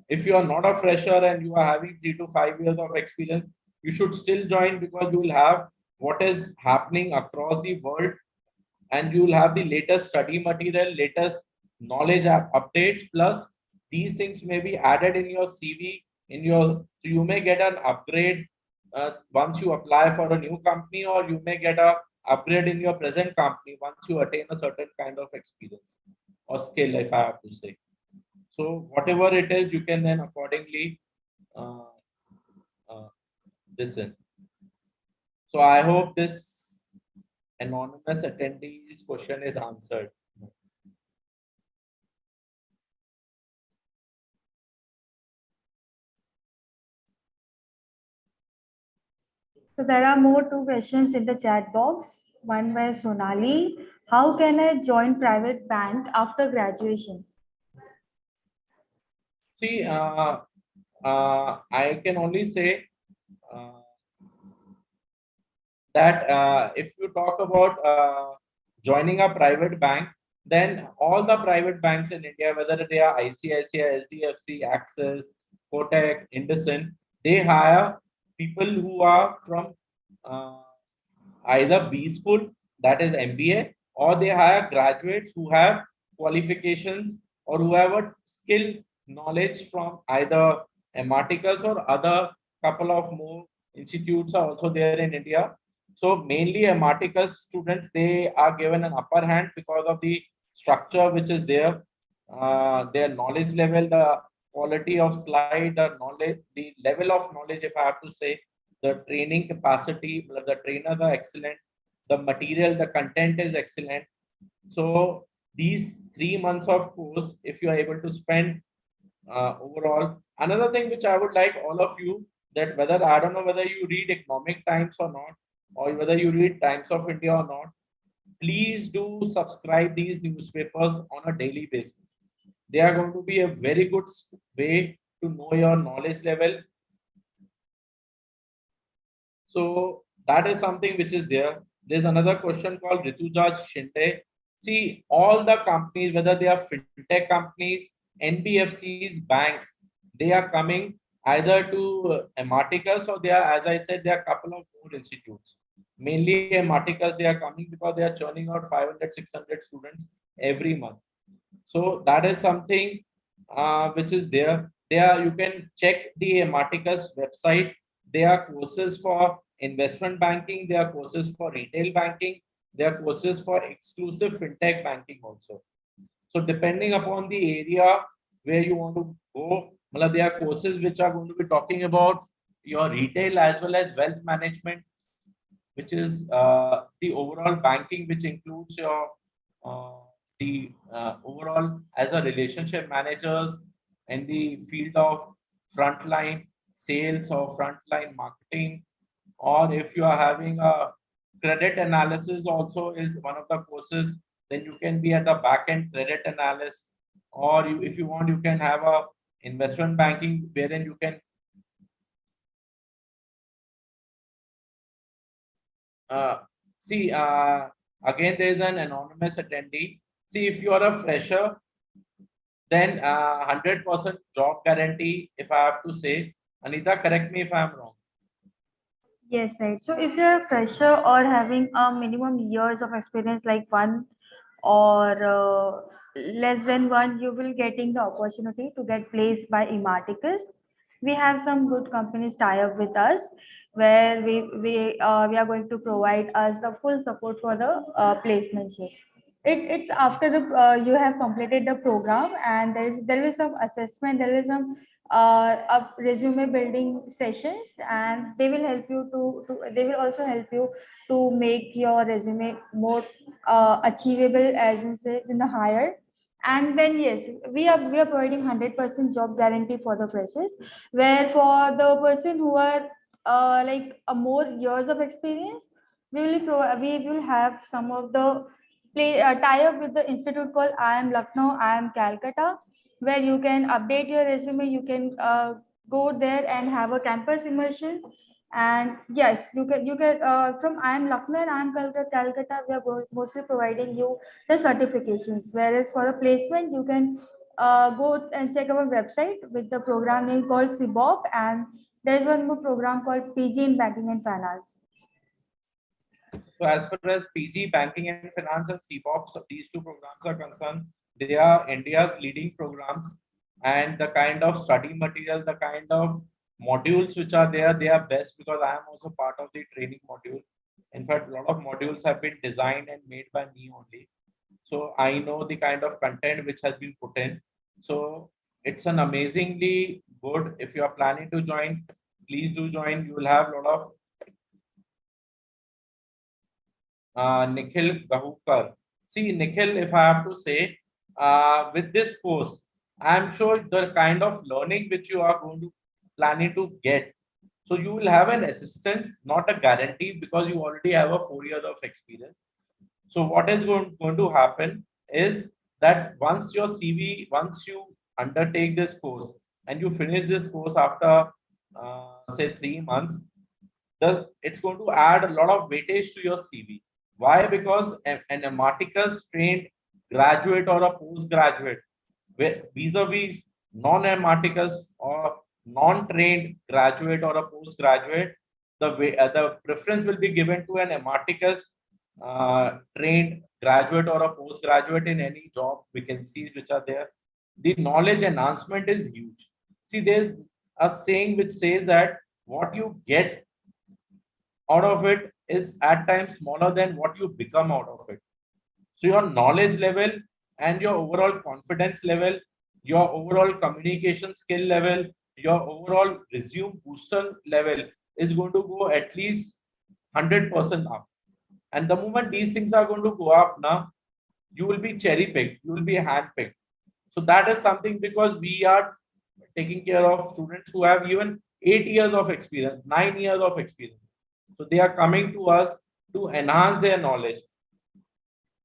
If you are not a fresher and you are having 3 to 5 years of experience, you should still join because you will have what is happening across the world and you will have the latest study material, latest knowledge updates, plus these things may be added in your CV. So you may get an upgrade once you apply for a new company, or you may get a upgrade in your present company once you attain a certain kind of experience or skill, if I have to say. So whatever it is, you can then accordingly uh, uh, listen. So I hope this anonymous attendee's question is answered. So there are more two questions in the chat box. One by Sonali. How can I join private bank after graduation? See, I can only say uh, that if you talk about joining a private bank, then all the private banks in India, whether they are ICICI, SDFC, Axis, Kotak, IndusInd, they hire people who are from uh, either B school, that is MBA, or they hire graduates who have qualifications or who have a skill knowledge from either Imarticus or other couple of more institutes are also there in India. So mainly Imarticus students, they are given an upper hand because of the structure which is there, their knowledge level, the quality of slide, the knowledge, the level of knowledge, if I have to say, the training capacity, the trainers are excellent, the material, the content is excellent. So these 3 months of course, if you are able to spend overall, another thing which I would like all of you, that whether I don't know whether you read Economic Times or not, or whether you read Times of India or not, please do subscribe these newspapers on a daily basis. They are going to be a very good way to know your knowledge level. So that is something which is there. There's another question called Ritujaj Shinde. See, all the companies, whether they are fintech companies, NBFCs, banks, they are coming either to Imarticus, or they are, as I said, there are a couple of more institutes. Mainly Imarticus, they are coming because they are churning out 500, 600 students every month. So that is something which is there. There you can check the Imarticus website. There are courses for investment banking. There are courses for retail banking. There are courses for exclusive fintech banking also. So depending upon the area where you want to go, there are courses which are going to be talking about your retail as well as wealth management, which is the overall banking, which includes your uh, the overall as a relationship managers in the field of frontline sales or frontline marketing, or if you are having a credit analysis also is one of the courses, then you can be at the back end credit analyst, or you, if you want, you can have a investment banking wherein you can Uh, see, again, there is an anonymous attendee. See, if you are a fresher, then 100% job guarantee, if I have to say. Anita, correct me if I'm wrong. Yes, right. So if you're a fresher or having a minimum years of experience, like one or less than one, you will getting the opportunity to get placed by Imarticus. We have some good companies tie up with us, where we are going to provide us the full support for the placementship. It's after the you have completed the program, and there is some assessment, there is some resume building sessions, and they will help you they will also help you to make your resume more achievable, as in say in the higher. And then yes, we are providing 100% job guarantee for the freshers, where for the person who are like a more years of experience, we will have some of the tie up with the institute called I am Lucknow, I am Calcutta, where you can update your resume. You can go there and have a campus immersion. And yes, you can from I am Lucknow and I am Calcutta, we are mostly providing you the certifications. Whereas for the placement, you can go and check our website with the program name called CBOP, and there is one more program called PG in Banking and Finance. So as far as PG, Banking and Finance and CPOPs, these two programs are concerned, they are India's leading programs, and the kind of study material, the kind of modules which are there, they are best because I am also part of the training module. In fact, a lot of modules have been designed and made by me only. So I know the kind of content which has been put in. So it's an amazingly good. If you are planning to join, please do join. You will have a lot of Nikhil Gahukar. See, Nikhil, if I have to say, with this course, I'm sure the kind of learning which you are going to planning to get. So you will have an assistance, not a guarantee, because you already have a 4 years of experience. So what is going to happen is that once your CV, once you undertake this course and you finish this course after say 3 months, it's going to add a lot of weightage to your CV. Why? Because an Imarticus trained graduate or a postgraduate, vis-a-vis non-Imarticus or non-trained graduate or a postgraduate, the preference will be given to an Imarticus trained graduate or a postgraduate in any job vacancies which are there. The knowledge enhancement is huge. See, there's a saying which says that what you get out of it is at times smaller than what you become out of it. So your knowledge level and your overall confidence level, your overall communication skill level, your overall resume booster level is going to go at least 100% up. And the moment these things are going to go up now, you will be cherry picked, you will be hand picked. So that is something, because we are taking care of students who have even 8 years of experience, 9 years of experience. So they are coming to us to enhance their knowledge.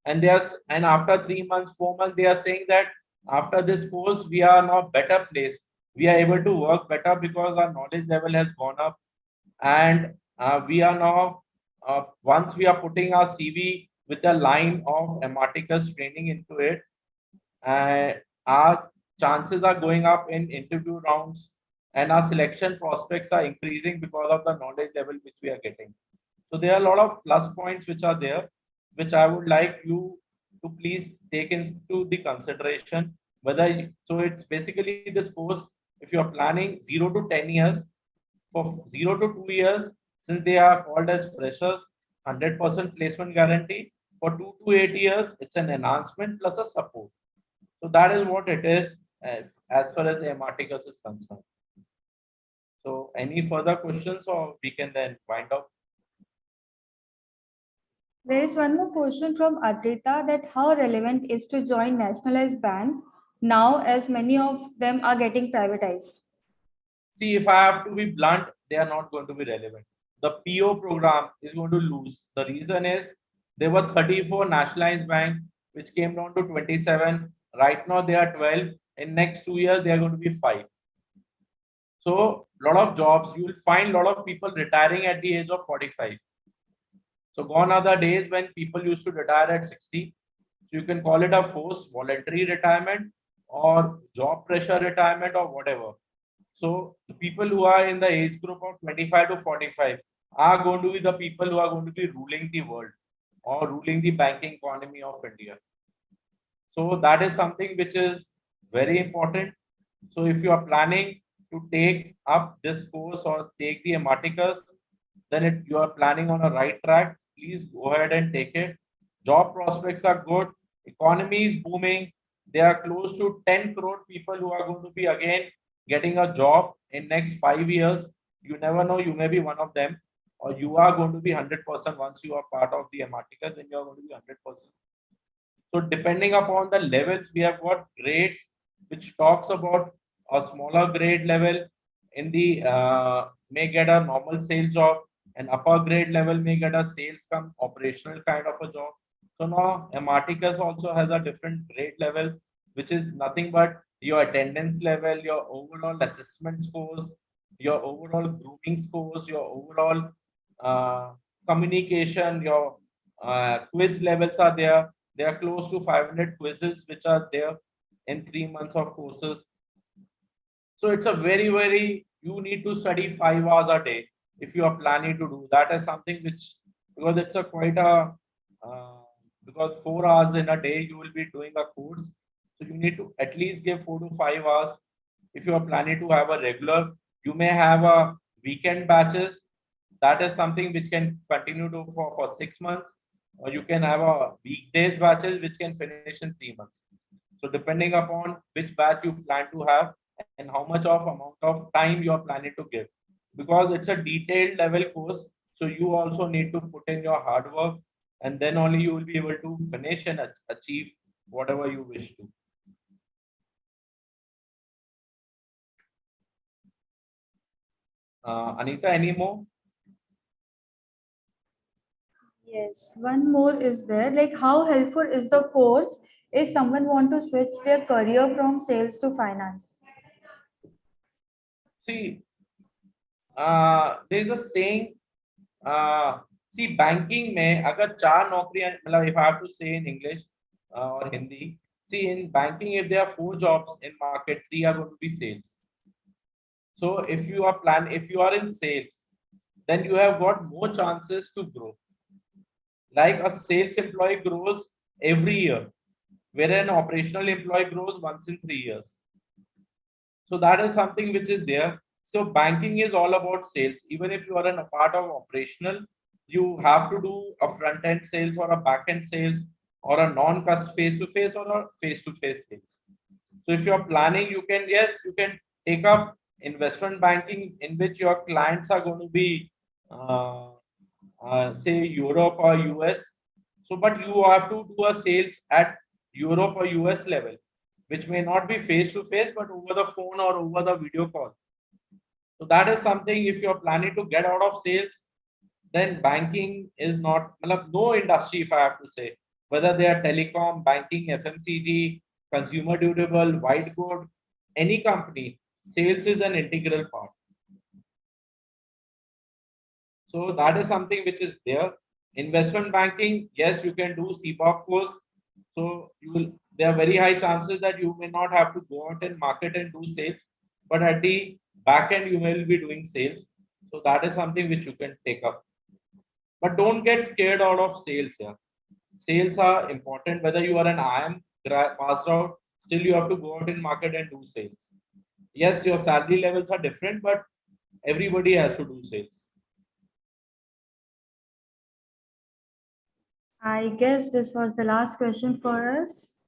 And and after 3 months, 4 months, they are saying that after this course, we are now better placed. We are able to work better because our knowledge level has gone up. And we are now, once we are putting our CV with the line of Imarticus training into it, our chances are going up in interview rounds, and our selection prospects are increasing because of the knowledge level which we are getting. So there are a lot of plus points which are there, which I would like you to please take into the consideration. So it's basically this course, if you are planning 0 to 10 years, for 0 to 2 years, since they are called as freshers, 100% placement guarantee. For 2 to 8 years, it's an enhancement plus a support. So that is what it is, as far as the Imarticus is concerned. So any further questions, or we can then wind up? There is one more question from Adrita, that how relevant is to join nationalized bank now as many of them are getting privatized? See, if I have to be blunt, they are not going to be relevant. The PO program is going to lose. The reason is there were 34 nationalized banks which came down to 27. Right now they are 12. In next 2 years they are going to be 5. So lot of jobs, you will find a lot of people retiring at the age of 45. So gone are the days when people used to retire at 60. So you can call it a forced voluntary retirement or job pressure retirement or whatever. So the people who are in the age group of 25 to 45 are going to be the people who are going to be ruling the world or ruling the banking economy of India. So that is something which is very important. So if you are planning to take up this course or take the Imarticus, then you are planning on a right track. Please go ahead and take it. Job prospects are good. Economy is booming. There are close to 10 crore people who are going to be again getting a job in next 5 years. You never know, you may be one of them, or you are going to be 100% once you are part of the Imarticus, then you are going to be 100%. So depending upon the levels, we have got grades which talks about a smaller grade level in the may get a normal sales job, and upper grade level may get a sales come operational kind of a job. So now Imarticus also has a different grade level, which is nothing but your attendance level, your overall assessment scores, your overall grooming scores, your overall uh, communication, your quiz levels are there. There are close to 500 quizzes which are there in 3 months of courses. So it's a very, you need to study 5 hours a day if you are planning to do. That is something which, because it's a quite a, uh, because 4 hours in a day you will be doing a course. So you need to at least give 4 to 5 hours. If you are planning to have a regular, you may have a weekend batches. That is something which can continue to for 6 months, or you can have a weekdays batches which can finish in 3 months. So depending upon which batch you plan to have and how much of amount of time you are planning to give, because it's a detailed level course, so you also need to put in your hard work, and then only you will be able to finish and achieve whatever you wish to. Anita, any more? Yes, one more is there. Like, how helpful is the course if someone want to switch their career from sales to finance? See, there's a saying, see, banking में अगर 4 नौकरियां, मतलब if I have to say in English or Hindi, see, in banking, if there are 4 jobs in market, 3 are going to be sales. So if you are in sales, then you have got more chances to grow. Like a sales employee grows every year, where an operational employee grows once in 3 years. So that is something which is there. So banking is all about sales. Even if you are in a part of operational, you have to do a front end sales or a back end sales or a non-cust face to face or a face to face sales. So if you are planning, you can, yes, you can take up investment banking in which your clients are going to be say Europe or US. So, but you have to do a sales at Europe or US level, which may not be face to face, but over the phone or over the video call. So that is something, if you're planning to get out of sales, then banking is not, no industry, if I have to say, whether they are telecom, banking, FMCG, consumer durable, white good, any company, sales is an integral part. So that is something which is there. Investment banking, yes, you can do CPOP course. So there are very high chances that you may not have to go out and market and do sales, but at the back end, you will be doing sales. So that is something which you can take up. But don't get scared out of sales here. Sales are important. Whether you are an IM passed out, still you have to go out in market and do sales. Yes, your salary levels are different, but everybody has to do sales. I guess this was the last question for us.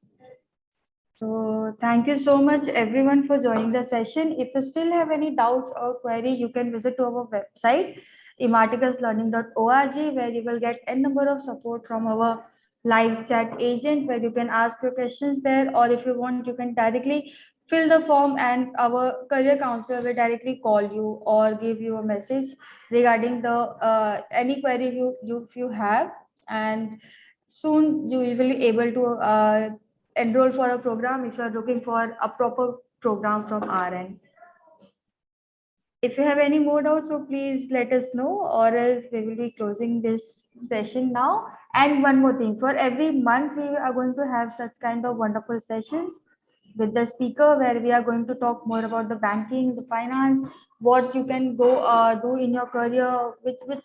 So thank you so much everyone for joining the session. If you still have any doubts or query, you can visit to our website, imarticuslearning.org, where you will get a number of support from our live chat agent, where you can ask your questions there, or if you want, you can directly fill the form and our career counselor will directly call you or give you a message regarding the any query you have. And soon you will be able to enroll for a program if you are looking for a proper program from our end. If you have any more doubts, so please let us know, or else we will be closing this session now. And one more thing, for every month we are going to have such kind of wonderful sessions with the speaker, where we are going to talk more about the banking, the finance, what you can go do in your career, which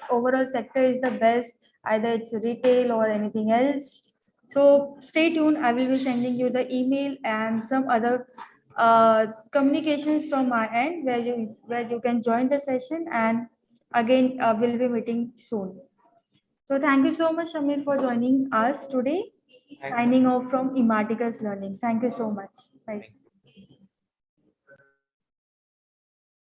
overall sector is the best, either it's retail or anything else. So stay tuned. I will be sending you the email and some other communications from my end, where you can join the session, and again we'll be meeting soon. So thank you so much, Shameer, for joining us today. Thank you. Signing off from Imarticus Learning. Thank you so much. Bye.